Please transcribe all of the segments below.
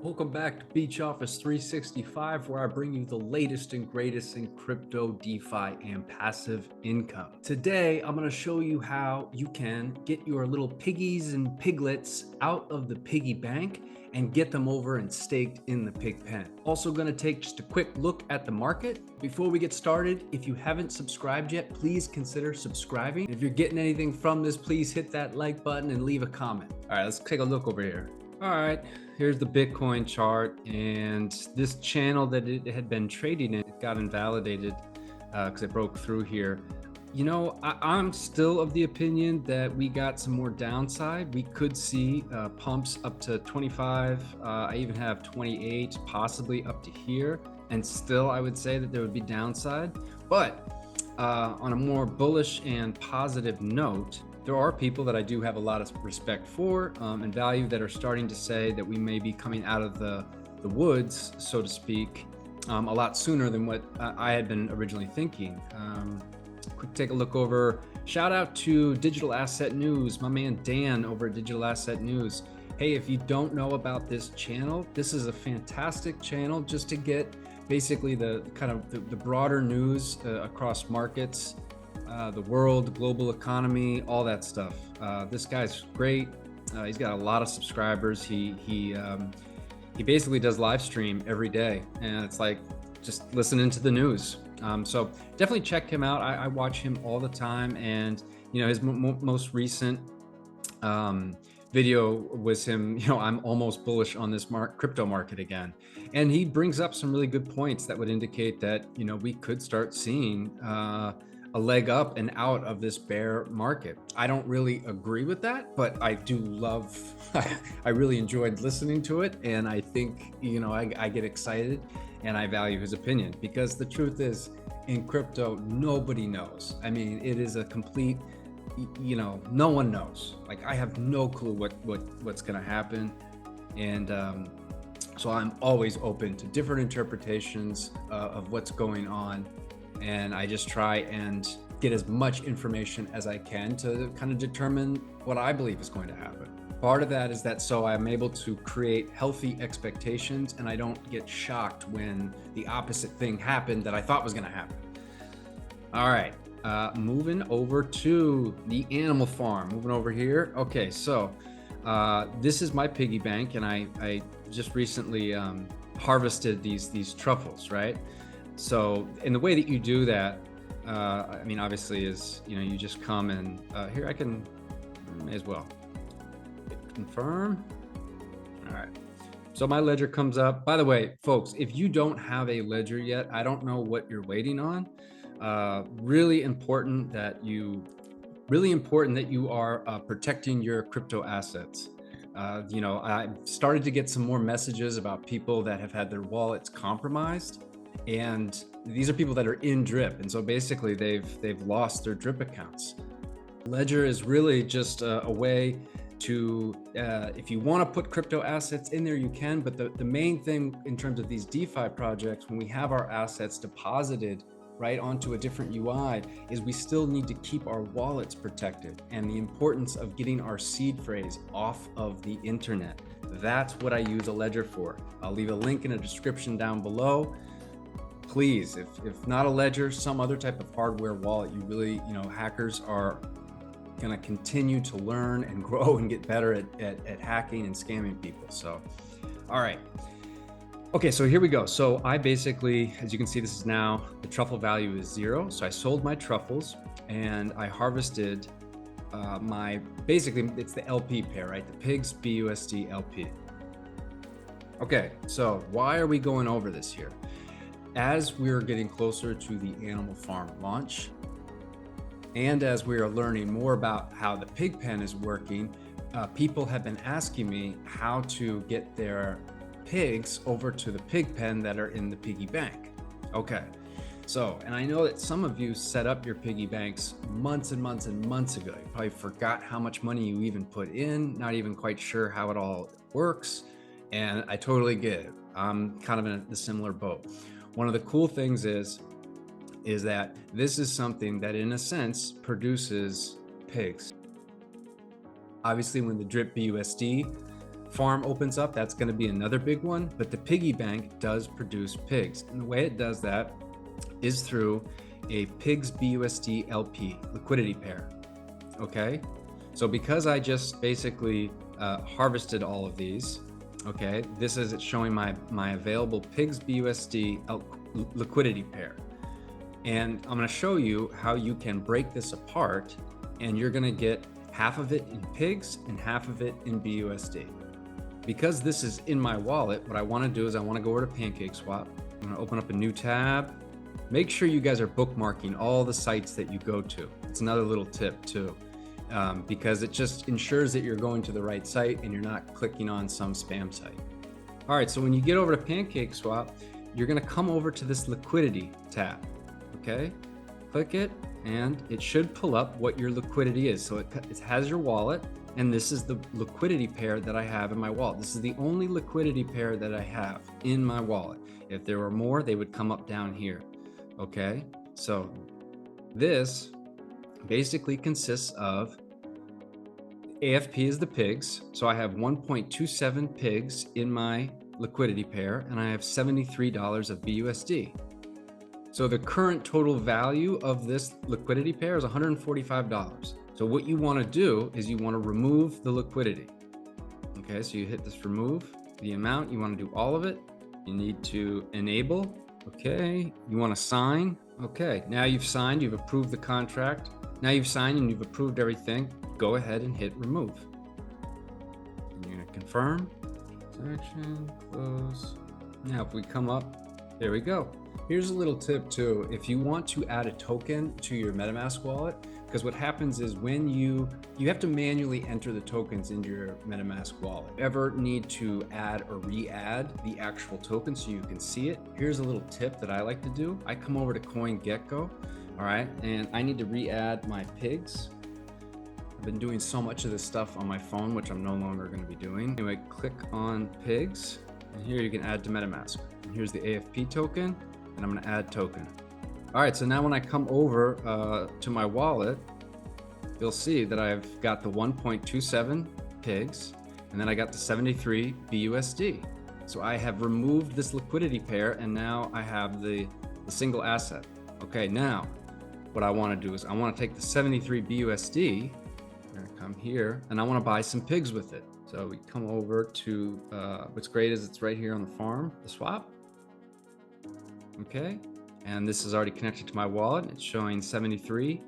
Welcome back to Beach Office 365, where I bring you the latest and greatest in crypto, DeFi, and passive income. Today, I'm going to show you how you can get your little piggies and piglets out of the piggy bank and get them over and staked in the pig pen. Also going to take just a quick look at the market. Before we get started, if you haven't subscribed yet, please consider subscribing. If you're getting anything from this, please hit that like button and leave a comment. All right, let's take a look over here. All right, here's the Bitcoin chart, and this channel that it had been trading in, it got invalidated because it broke through here. You know, I'm still of the opinion that we got some more downside. We could see pumps up to 25. I even have 28, possibly up to here. And still, I would say that there would be downside. But on a more bullish and positive note, there are people that I do have a lot of respect for and value that are starting to say that we may be coming out of the woods, so to speak, a lot sooner than what I had been originally thinking. Quick take a look over. Shout out to Digital Asset News, my man Dan over at Digital Asset News. Hey, if you don't know about this channel, this is a fantastic channel just to get basically the kind of the broader news across markets, the world, the global economy, all that stuff. This guy's great. He's got a lot of subscribers. He basically does live stream every day, and it's like just listening to the news. So definitely check him out. I watch him all the time, and you know his most recent video was him. You know, I'm almost bullish on this crypto market again, and he brings up some really good points that would indicate that you know we could start seeing a leg up and out of this bear market. I don't really agree with that, but I do love, I really enjoyed listening to it. And I think, you know, I get excited and I value his opinion, because the truth is in crypto, nobody knows. I mean, it is a complete, you know, no one knows. Like I have no clue what's going to happen. And so I'm always open to different interpretations of what's going on. And I just try and get as much information as I can to kind of determine what I believe is going to happen. Part of that is that so I'm able to create healthy expectations and I don't get shocked when the opposite thing happened that I thought was going to happen. All right, moving over to the animal farm, moving over here. Okay, so this is my piggy bank, and I just recently harvested these truffles, right? So, and the way that you do that, I mean, obviously is, you know, you just come and here I can, may as well confirm. All right. So my ledger comes up. By the way, folks, if you don't have a ledger yet, I don't know what you're waiting on. Really important that you are protecting your crypto assets. You know, I started to get some more messages about people that have had their wallets compromised. And these are people that are in Drip, and so basically they've lost their Drip accounts. Ledger is really just a way to, if you want to put crypto assets in there, you can. But the main thing in terms of these DeFi projects, when we have our assets deposited right onto a different UI, is we still need to keep our wallets protected, and the importance of getting our seed phrase off of the internet. That's what I use a ledger for. I'll leave a link in the description down below. Please, if not a ledger, some other type of hardware wallet. You really, you know, hackers are going to continue to learn and grow and get better at hacking and scamming people. So, all right. Okay, so here we go. So I basically, as you can see, this is now, the truffle value is 0. So I sold my truffles and I harvested basically it's the LP pair, right? The pigs BUSD LP. Okay, so why are we going over this here? As we're getting closer to the animal farm launch, and as we are learning more about how the pig pen is working, people have been asking me how to get their pigs over to the pig pen that are in the piggy bank. Okay, so, and I know that some of you set up your piggy banks months and months and months ago. You probably forgot how much money you even put in, not even quite sure how it all works, and I totally get it. I'm kind of in a similar boat. One of the cool things is that this is something that in a sense produces pigs. Obviously when the Drip BUSD farm opens up, that's going to be another big one. But the piggy bank does produce pigs. And the way it does that is through a pigs BUSD LP liquidity pair. Okay. So because I just basically harvested all of these, okay, this is it showing my available pigs BUSD liquidity pair. And I'm going to show you how you can break this apart, and you're going to get half of it in pigs and half of it in BUSD. Because this is in my wallet, what I want to do is I want to go over to Pancake Swap. I'm going to open up a new tab. Make sure you guys are bookmarking all the sites that you go to. It's another little tip too, because it just ensures that you're going to the right site and you're not clicking on some spam site. All right, so when you get over to Pancake Swap, you're going to come over to this liquidity tab. Okay, click it and it should pull up what your liquidity is. So it has your wallet, and this is the liquidity pair that I have in my wallet. This is the only liquidity pair that I have in my wallet. If there were more, they would come up down here. Okay, so this basically consists of AFP is the pigs. So I have 1.27 pigs in my liquidity pair, and I have $73 of BUSD. So the current total value of this liquidity pair is $145. So what you want to do is you want to remove the liquidity. Okay, so you hit this remove the amount, you want to do all of it. You need to enable. Okay, you want to sign. Okay, now you've signed, you've approved the contract. Now you've signed and you've approved everything. Go ahead and hit remove. And you're going to confirm. Transaction, close. Now if we come up, there we go. Here's a little tip too. If you want to add a token to your MetaMask wallet, because what happens is when you have to manually enter the tokens into your MetaMask wallet. If you ever need to add or re-add the actual token so you can see it, here's a little tip that I like to do. I come over to CoinGecko, all right, and I need to re-add my pigs. I've been doing so much of this stuff on my phone, which I'm no longer going to be doing. Anyway, click on pigs, and here you can add to MetaMask. And here's the AFP token, and I'm going to add token. All right, so now when I come over to my wallet, you'll see that I've got the 1.27 pigs, and then I got the 73 BUSD. So I have removed this liquidity pair, and now I have the single asset. Okay, now what I want to do is I want to take the 73 BUSD, I'm going to come here, and I want to buy some pigs with it. So we come over to, what's great is it's right here on the farm, the swap. Okay. And this is already connected to my wallet. It's showing $73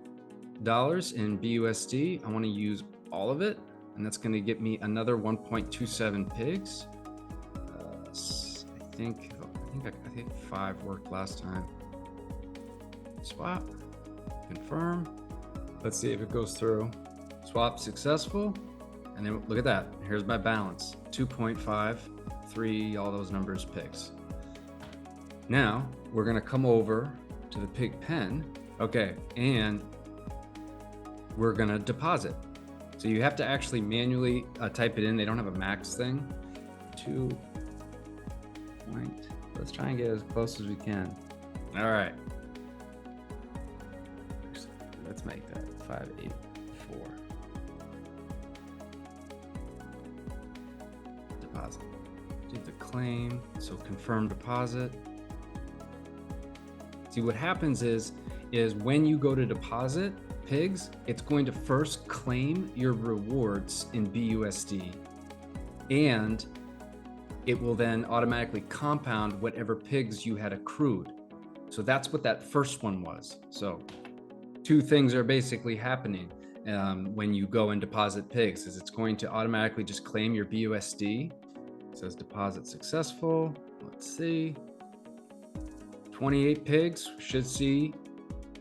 in BUSD. I want to use all of it, and that's going to get me another 1.27 pigs. I think 5 worked last time. Swap, confirm. Let's see if it goes through. Swap successful, and then look at that. Here's my balance: 2.53. All those numbers pigs. Now we're going to come over to the pig pen. Okay, and we're going to deposit. So you have to actually manually type it in. They don't have a max thing. 2 point. Let's try and get as close as we can. All right. Let's make that 584. Deposit. Do the claim. So confirm deposit. See, what happens is when you go to deposit pigs, it's going to first claim your rewards in BUSD, and it will then automatically compound whatever pigs you had accrued. So that's what that first one was. So 2 things are basically happening when you go and deposit pigs, is it's going to automatically just claim your BUSD. It says deposit successful. Let's see. 28 pigs, should see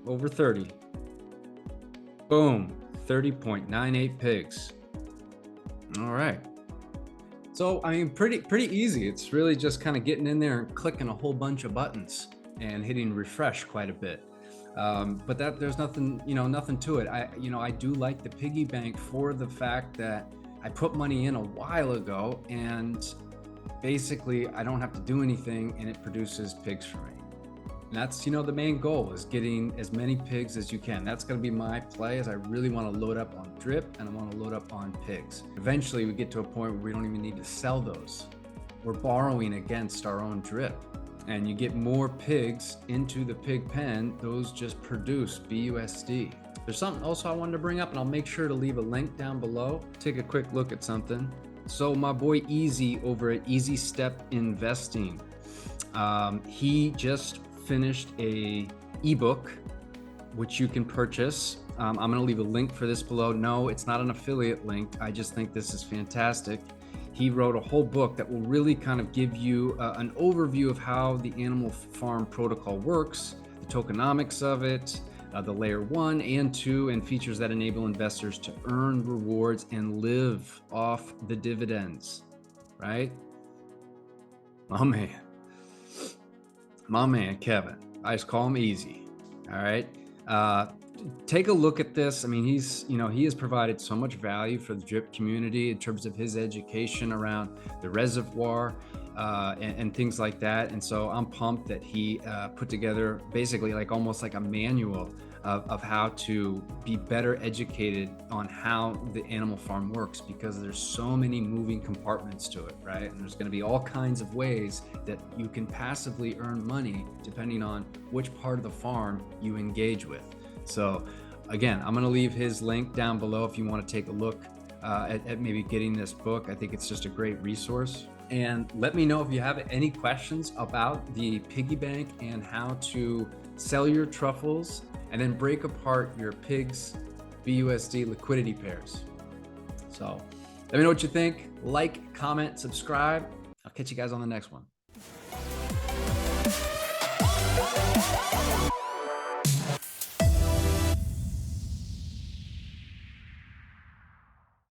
over 30. Boom, 30.98 pigs. All right. So, I mean, pretty easy. It's really just kind of getting in there and clicking a whole bunch of buttons and hitting refresh quite a bit. But there's nothing, nothing to it. I do like the piggy bank for the fact that I put money in a while ago, and basically I don't have to do anything, and it produces pigs for me. And that's, you know, the main goal is getting as many pigs as you can. That's going to be my play, is I really want to load up on drip and I want to load up on pigs. Eventually we get to a point where we don't even need to sell those. We're borrowing against our own drip. And you get more pigs into the pig pen, those just produce BUSD. There's something also I wanted to bring up, and I'll make sure to leave a link down below. Take a quick look at something. So my boy Easy over at Easy Step Investing, he just finished a ebook which you can purchase. I'm going to leave a link for this below. No, it's not an affiliate link. I just think this is fantastic. He wrote a whole book that will really kind of give you an overview of how the animal farm protocol works, the tokenomics of it, the layer 1 and 2, and features that enable investors to earn rewards and live off the dividends, right? My man, Kevin, I just call him Easy. All right. Take a look at this. I mean, he has provided so much value for the drip community in terms of his education around the reservoir and things like that. And so I'm pumped that he put together basically like almost like a manual of how to be better educated on how the animal farm works, because there's so many moving compartments to it, right? And there's going to be all kinds of ways that you can passively earn money depending on which part of the farm you engage with. So again, I'm going to leave his link down below if you want to take a look at maybe getting this book. I think it's just a great resource. And let me know if you have any questions about the piggy bank and how to sell your truffles and then break apart your pigs BUSD liquidity pairs. So let me know what you think. Like, comment, subscribe. I'll catch you guys on the next one.